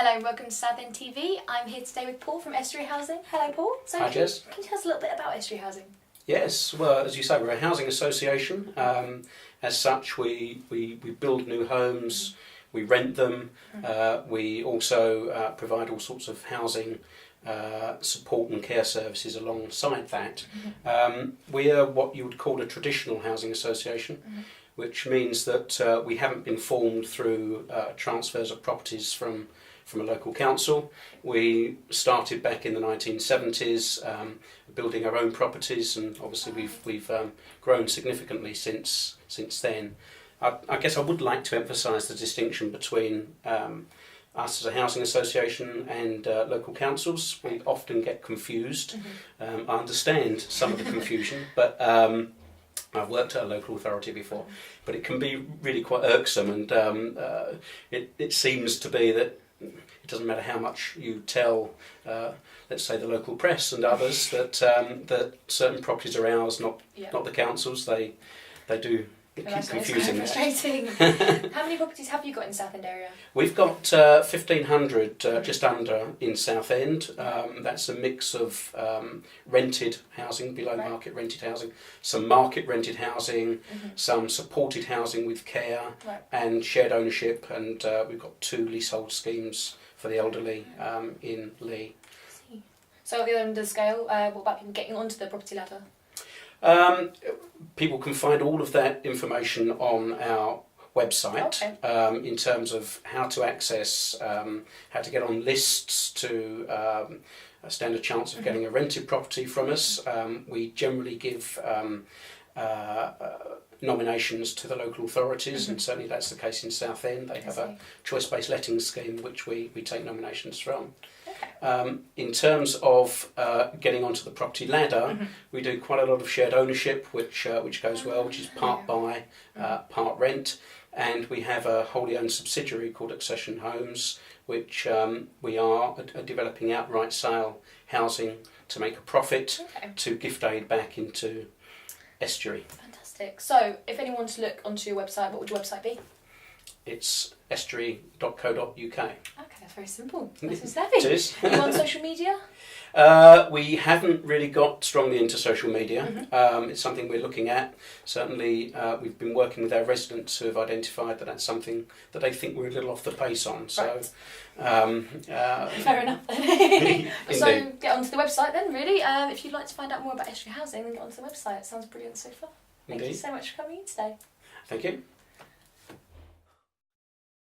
Hello, welcome to Southend TV. I'm here today with Paul from Estury Housing. Hello, Paul. So Hi, Jess. Can you tell us a little bit about Estury Housing? Yes, well, as you say, we're a housing association. As such, we build new homes, we rent them, we also provide all sorts of housing support and care services alongside that. We are what you would call a traditional housing association, which means that we haven't been formed through transfers of properties from a local council. We started back in the 1970s building our own properties, and obviously we've grown significantly since then. I guess I would like to emphasise the distinction between us as a housing association and local councils. We often get confused. I understand some of the confusion, but I've worked at a local authority before, but it can be really quite irksome, and it seems to be that it doesn't matter how much you tell, let's say, the local press and others that certain properties are ours, not the council's. They do keep confusing that. Frustrating. How many properties have you got in Southend area? We've got 1,500, just under, in Southend. That's a mix of rented housing, below market rented housing, some market rented housing, some supported housing with care, and shared ownership. And we've got 2 leasehold schemes for the elderly in Lee. So at the other end of the scale, what about people getting onto the property ladder? People can find all of that information on our website, in terms of how to access, how to get on lists to stand a chance of getting a rented property from us. We generally give nominations to the local authorities, and certainly that's the case in Southend. They have a choice-based letting scheme which we take nominations from. In terms of getting onto the property ladder, we do quite a lot of shared ownership, which goes well, which is part buy, part rent, and we have a wholly owned subsidiary called Discretion Homes, which we are developing outright sale housing to make a profit to gift aid back into Estury. Fantastic. So if anyone wants to look onto your website, what would your website be? It's estury.co.uk. Okay, that's very simple. Nice and snappy. It is. Are you on social media? We haven't really got strongly into social media. It's something we're looking at. Certainly, we've been working with our residents who have identified that that's something that they think we're a little off the pace on. So, fair enough then. So get onto the website then, really. If you'd like to find out more about Estury Housing, then get onto the website. It sounds brilliant so far. Thank you so much for coming in today. Thank you.